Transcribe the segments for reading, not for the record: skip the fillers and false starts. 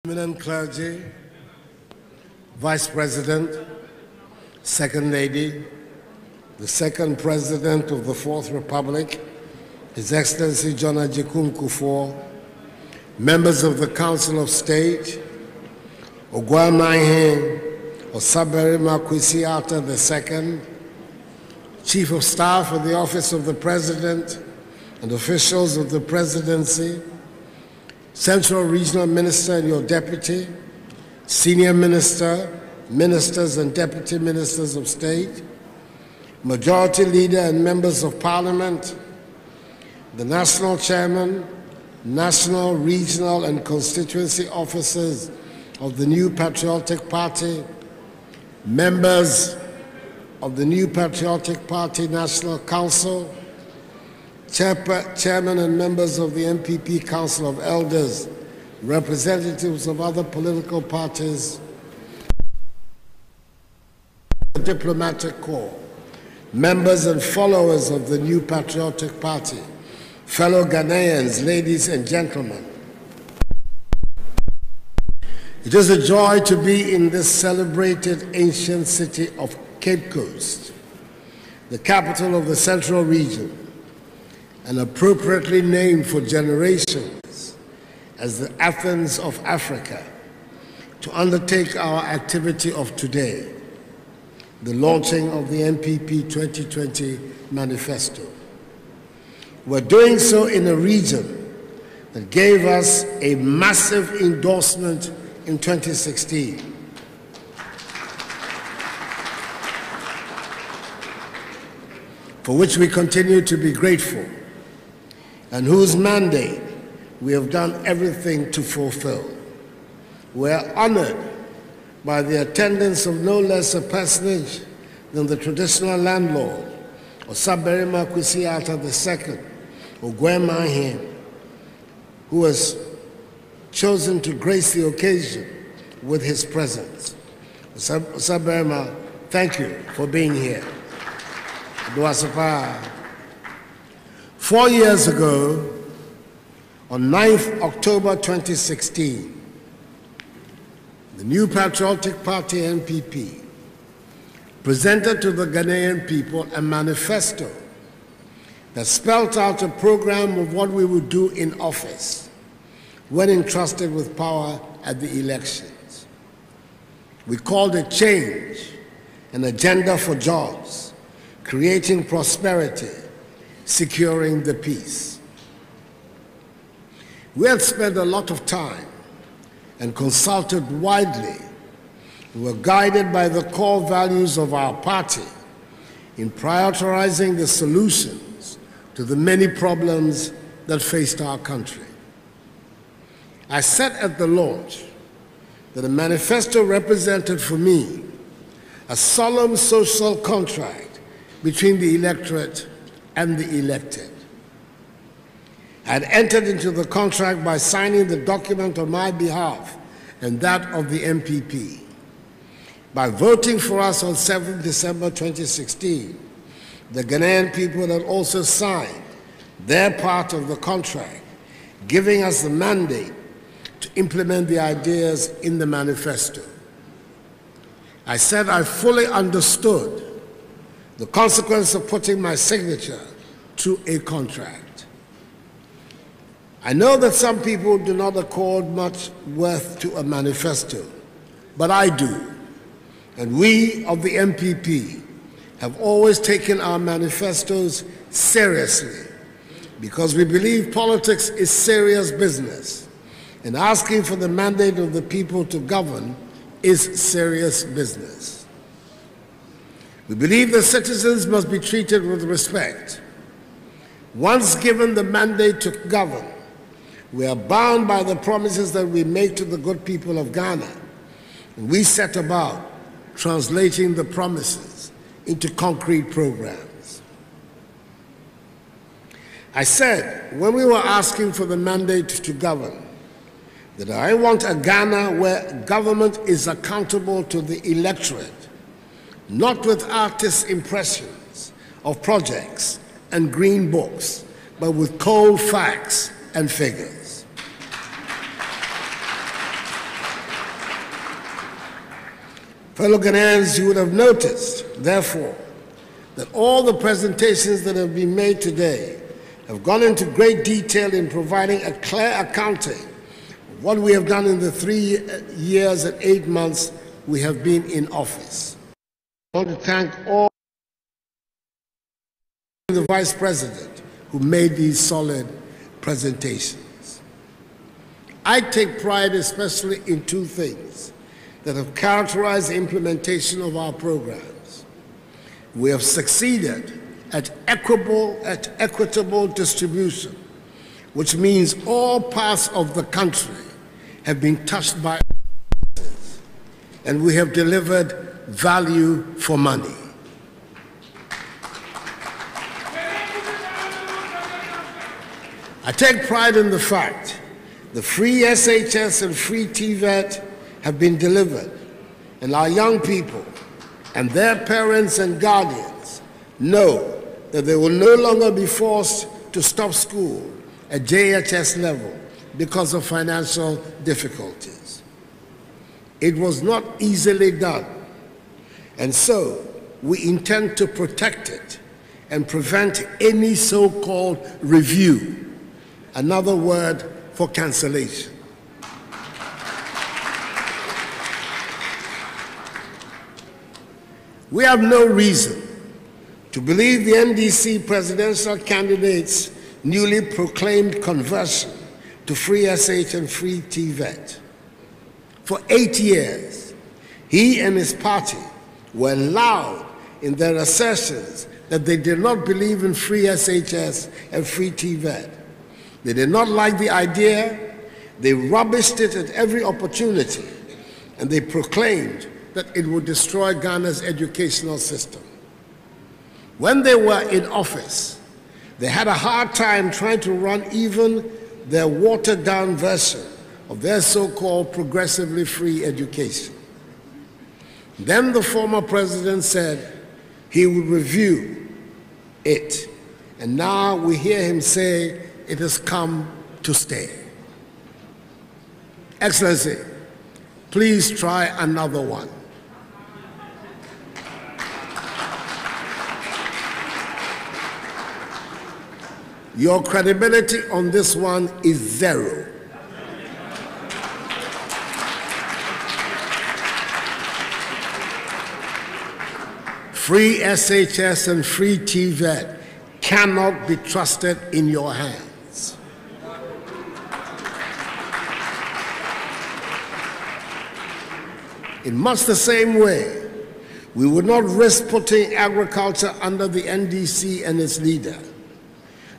Eminent clergy, Vice President, Second Lady, the Second President of the Fourth Republic, His Excellency John Agyekum Kufuor, members of the Council of State, Ogwamahe Osabere Makwesi-Atta II, Chief of Staff of the Office of the President and officials of the Presidency, Central Regional Minister and your Deputy, Senior Minister, Ministers and Deputy Ministers of State, Majority Leader and Members of Parliament, the National Chairman, National, Regional and Constituency Officers of the New Patriotic Party, members of the New Patriotic Party National Council, Chairman and members of the MPP Council of Elders, representatives of other political parties, the diplomatic corps, members and followers of the New Patriotic Party, fellow Ghanaians, ladies and gentlemen. It is a joy to be in this celebrated ancient city of Cape Coast, the capital of the Central Region, and appropriately named for generations as the Athens of Africa, to undertake our activity of today, the launching of the MPP 2020 Manifesto. We're doing so in a region that gave us a massive endorsement in 2016. For which we continue to be grateful, and whose mandate we have done everything to fulfill. We are honored by the attendance of no less a personage than the traditional landlord, Osabere Makwesi-Atta II, Ogwamahe, who has chosen to grace the occasion with his presence. Osabere, thank you for being here. 4 years ago, on 9th October 2016, the New Patriotic Party NPP presented to the Ghanaian people a manifesto that spelled out a program of what we would do in office when entrusted with power at the elections. We called it change, an agenda for jobs, creating prosperity, securing the peace. We had spent a lot of time and consulted widely. We were guided by the core values of our party in prioritizing the solutions to the many problems that faced our country. I said at the launch that the manifesto represented for me a solemn social contract between the electorate and the elected. I had entered into the contract by signing the document on my behalf and that of the MPP. By voting for us on 7th December 2016, the Ghanaian people had also signed their part of the contract, giving us the mandate to implement the ideas in the manifesto. I said I fully understood the consequence of putting my signature to a contract. I know that some people do not accord much worth to a manifesto, but I do. And we of the MPP have always taken our manifestos seriously because we believe politics is serious business, and asking for the mandate of the people to govern is serious business. We believe that citizens must be treated with respect. Once given the mandate to govern, we are bound by the promises that we make to the good people of Ghana, and we set about translating the promises into concrete programs. I said, when we were asking for the mandate to govern, that I want a Ghana where government is accountable to the electorate, not with artists' impressions of projects and green books, but with cold facts and figures. Fellow Ghanaians, you would have noticed, therefore, that all the presentations that have been made today have gone into great detail in providing a clear accounting of what we have done in the 3 years and 8 months we have been in office. I want to thank all the Vice President who made these solid presentations. I take pride especially in 2 things that have characterized the implementation of our programs. We have succeeded at equitable distribution, which means all parts of the country have been touched by us, and we have delivered value for money. I take pride in the fact the free SHS and free TVET have been delivered, and our young people and their parents and guardians know that they will no longer be forced to stop school at JHS level because of financial difficulties. It was not easily done, and so we intend to protect it and prevent any so-called review, another word for cancellation. We have no reason to believe the NDC presidential candidate's newly proclaimed conversion to free SH and free TVET. For 8 years, he and his party were loud in their assertions that they did not believe in free SHS and free TVET. They did not like the idea, they rubbished it at every opportunity, and they proclaimed that it would destroy Ghana's educational system. When they were in office, they had a hard time trying to run even their watered-down version of their so-called progressively free education. Then the former president said he would review it, and now we hear him say it has come to stay. Excellency, please try another one. Your credibility on this one is 0. Free SHS and free TVET cannot be trusted in your hands. In much the same way, we would not risk putting agriculture under the NDC and its leader.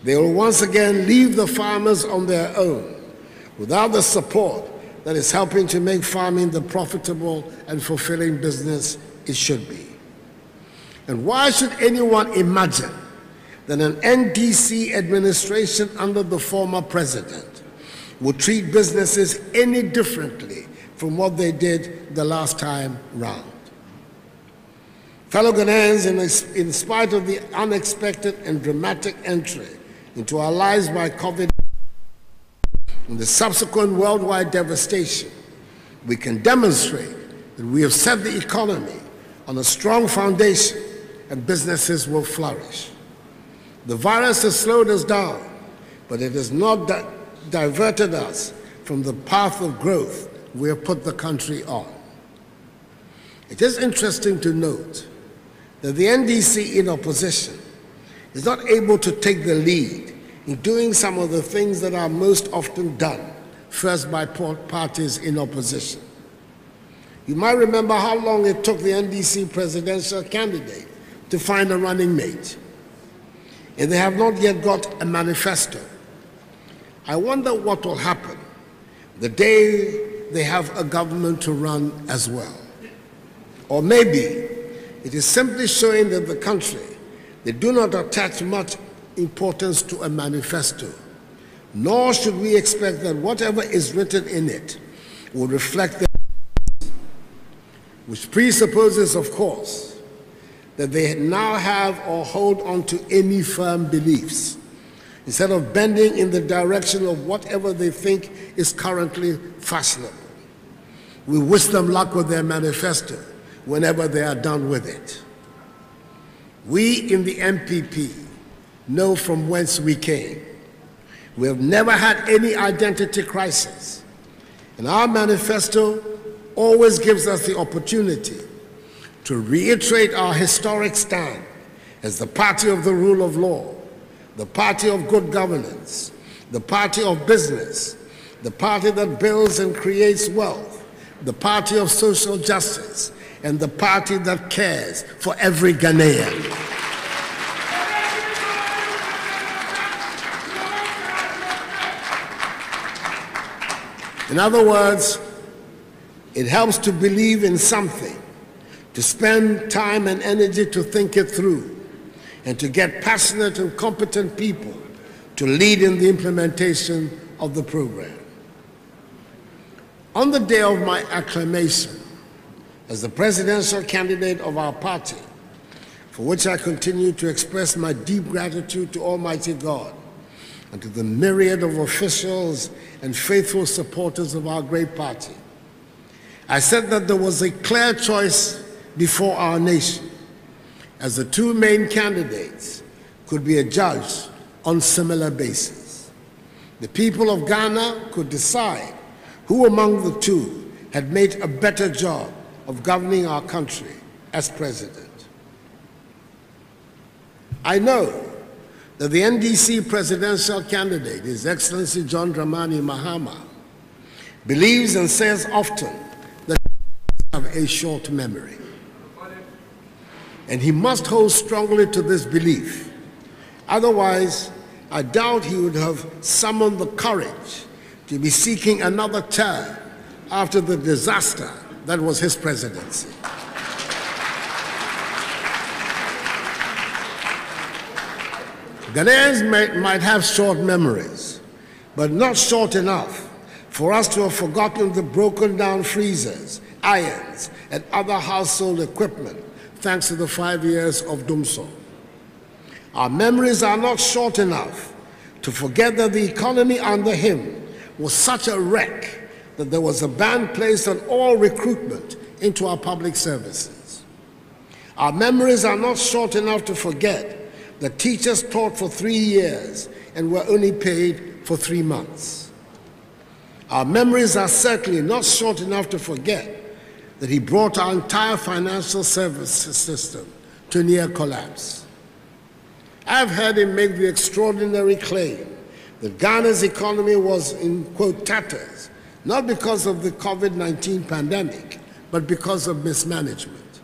They will once again leave the farmers on their own without the support that is helping to make farming the profitable and fulfilling business it should be. And why should anyone imagine that an NDC administration under the former president would treat businesses any differently from what they did the last time round? Fellow Ghanaians, in spite of the unexpected and dramatic entry into our lives by COVID and the subsequent worldwide devastation, we can demonstrate that we have set the economy on a strong foundation and businesses will flourish. The virus has slowed us down, but it has not diverted us from the path of growth we have put the country on. It is interesting to note that the NDC in opposition is not able to take the lead in doing some of the things that are most often done, first by parties in opposition. You might remember how long it took the NDC presidential candidate to find a running mate, and they have not yet got a manifesto. I wonder what will happen the day they have a government to run as well. Or maybe it is simply showing that the country, they do not attach much importance to a manifesto, nor should we expect that whatever is written in it will reflect their, which presupposes, of course, that they now have or hold on to any firm beliefs, instead of bending in the direction of whatever they think is currently fashionable. We wish them luck with their manifesto, whenever they are done with it. We in the MPP know from whence we came. We have never had any identity crisis, and our manifesto always gives us the opportunity to reiterate our historic stand as the party of the rule of law, the party of good governance, the party of business, the party that builds and creates wealth, the party of social justice, and the party that cares for every Ghanaian. In other words, it helps to believe in something, to spend time and energy to think it through, and to get passionate and competent people to lead in the implementation of the program. On the day of my acclamation as the presidential candidate of our party, for which I continue to express my deep gratitude to Almighty God and to the myriad of officials and faithful supporters of our great party, I said that there was a clear choice before our nation, as the two main candidates could be adjudged on similar basis. The people of Ghana could decide who among the two had made a better job of governing our country as president. I know that the NDC presidential candidate, His Excellency John Dramani Mahama, believes and says often that he has a short memory. And he must hold strongly to this belief. Otherwise, I doubt he would have summoned the courage to be seeking another term after the disaster that was his presidency. Ghanaians might have short memories, but not short enough for us to have forgotten the broken down freezers, irons, and other household equipment thanks to the 5 years of Dumso. Our memories are not short enough to forget that the economy under him was such a wreck that there was a ban placed on all recruitment into our public services. Our memories are not short enough to forget that teachers taught for 3 years and were only paid for 3 months. Our memories are certainly not short enough to forget that he brought our entire financial services system to near collapse. I've heard him make the extraordinary claim that Ghana's economy was in, quote, tatters, not because of the COVID-19 pandemic, but because of mismanagement.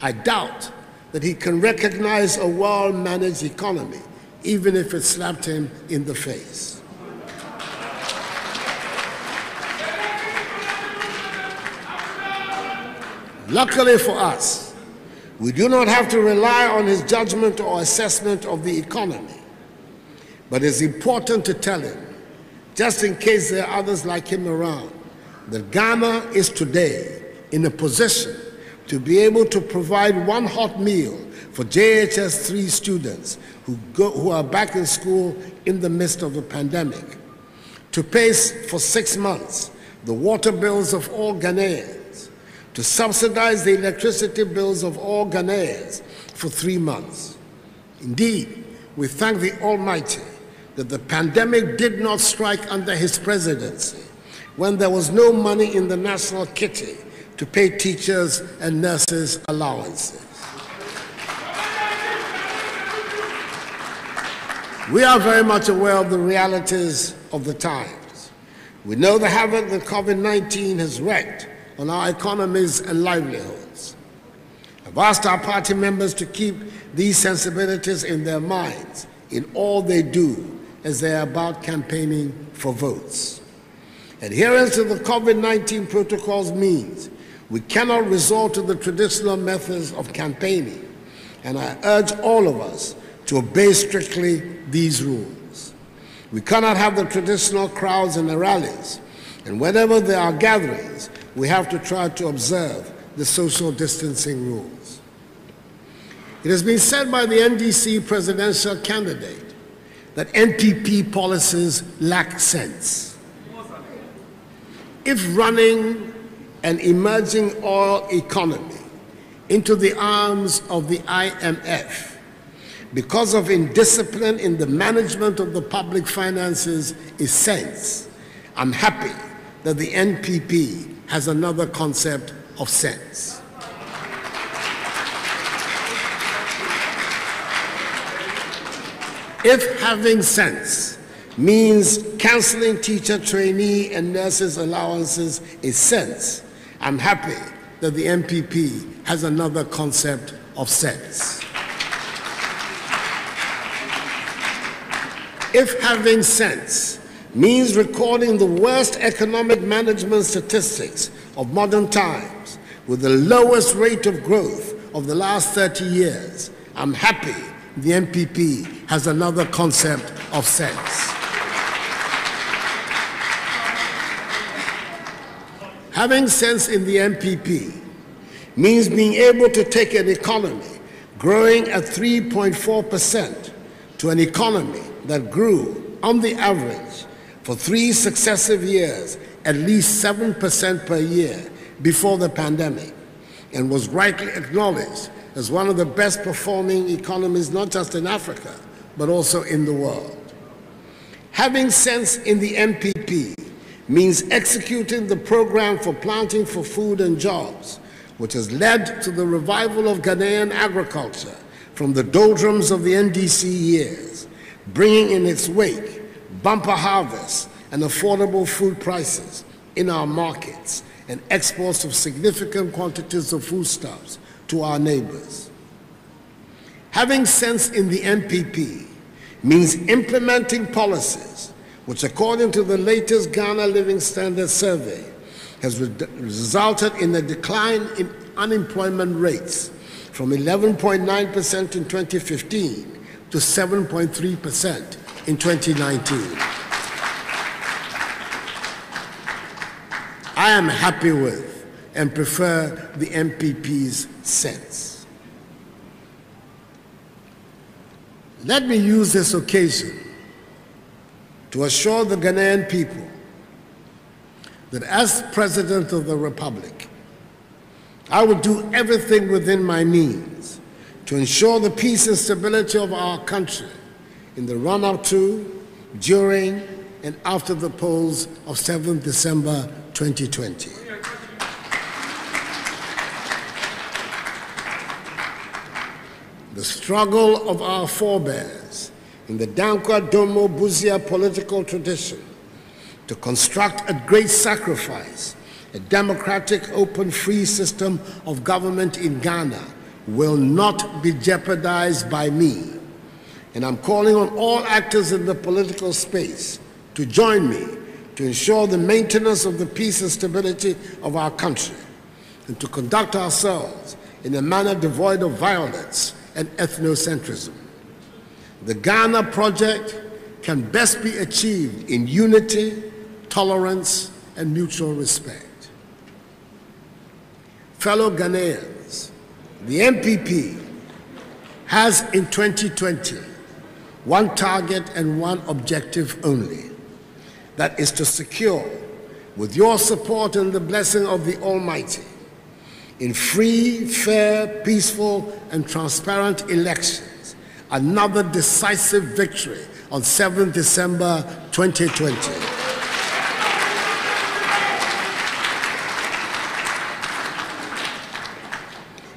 I doubt that he can recognize a well-managed economy, even if it slapped him in the face. Luckily for us, we do not have to rely on his judgment or assessment of the economy. But it's important to tell him, just in case there are others like him around, that Ghana is today in a position to be able to provide one hot meal for JHS 3 students who are back in school in the midst of a pandemic, to pay for 6 months the water bills of all Ghanaians, to subsidize the electricity bills of all Ghanaians for 3 months. Indeed, we thank the Almighty that the pandemic did not strike under his presidency, when there was no money in the national kitty to pay teachers and nurses allowances. We are very much aware of the realities of the times. We know the havoc that COVID-19 has wreaked on our economies and livelihoods. I've asked our party members to keep these sensibilities in their minds in all they do as they are about campaigning for votes. Adherence to the COVID-19 protocols means we cannot resort to the traditional methods of campaigning, and I urge all of us to obey strictly these rules. We cannot have the traditional crowds and the rallies, and whenever there are gatherings, we have to try to observe the social distancing rules. It has been said by the NDC presidential candidate that NPP policies lack sense. If running an emerging oil economy into the arms of the IMF because of indiscipline in the management of the public finances is sense, I'm happy that the NPP has another concept of sense. If having sense means cancelling teacher, trainee, and nurses' allowances is sense, I'm happy that the NPP has another concept of sense. If having sense means recording the worst economic management statistics of modern times with the lowest rate of growth of the last 30 years, I'm happy the NPP has another concept of sense. Having sense in the NPP means being able to take an economy growing at 3.4% to an economy that grew, on the average, for 3 successive years, at least 7% per year before the pandemic, and was rightly acknowledged as one of the best performing economies, not just in Africa, but also in the world. Having sense in the NPP means executing the program for planting for food and jobs, which has led to the revival of Ghanaian agriculture from the doldrums of the NDC years, bringing in its wake bumper harvests and affordable food prices in our markets and exports of significant quantities of foodstuffs to our neighbors. Having sense in the NPP means implementing policies which, according to the latest Ghana Living Standards Survey, has resulted in a decline in unemployment rates from 11.9% in 2015 to 7.3% in 2019. I am happy with and prefer the NPP's sense. Let me use this occasion to assure the Ghanaian people that as President of the Republic, I will do everything within my means to ensure the peace and stability of our country in the run-up to, during, and after the polls of 7th December 2020. The struggle of our forebears in the Dankwa Domo Buzia political tradition to construct at great sacrifice a democratic, open, free system of government in Ghana will not be jeopardized by me. And I'm calling on all actors in the political space to join me to ensure the maintenance of the peace and stability of our country and to conduct ourselves in a manner devoid of violence and ethnocentrism. The Ghana project can best be achieved in unity, tolerance, and mutual respect. Fellow Ghanaians, the NPP has in 2020 one target and one objective only, that is to secure, with your support and the blessing of the Almighty, in free, fair, peaceful, and transparent elections, another decisive victory on 7th December 2020.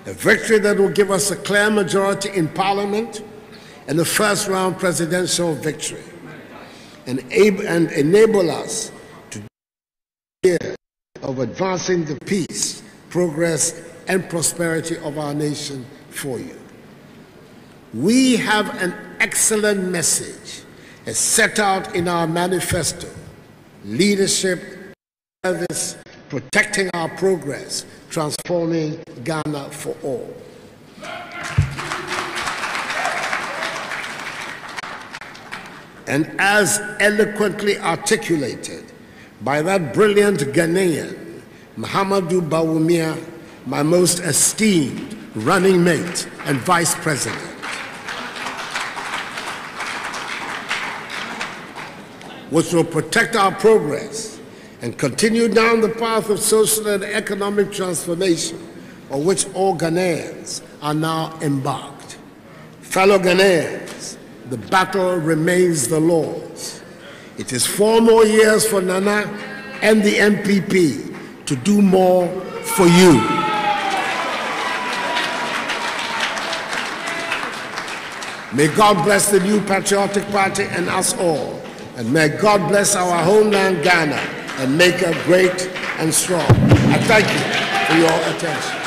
A victory that will give us a clear majority in Parliament and a first-round presidential victory, and enable us to do the year of advancing the peace, progress, and prosperity of our nation for you. We have an excellent message as set out in our manifesto: leadership, service, protecting our progress, transforming Ghana for all. And as eloquently articulated by that brilliant Ghanaian, Mahama Bawumia, my most esteemed running mate and vice president, which will protect our progress and continue down the path of social and economic transformation on which all Ghanaians are now embarked. Fellow Ghanaians, the battle remains the Lord's. It is 4 more years for Nana and the MPP to do more for you. May God bless the new patriotic party and us all. And may God bless our homeland Ghana and make her great and strong. I thank you for your attention.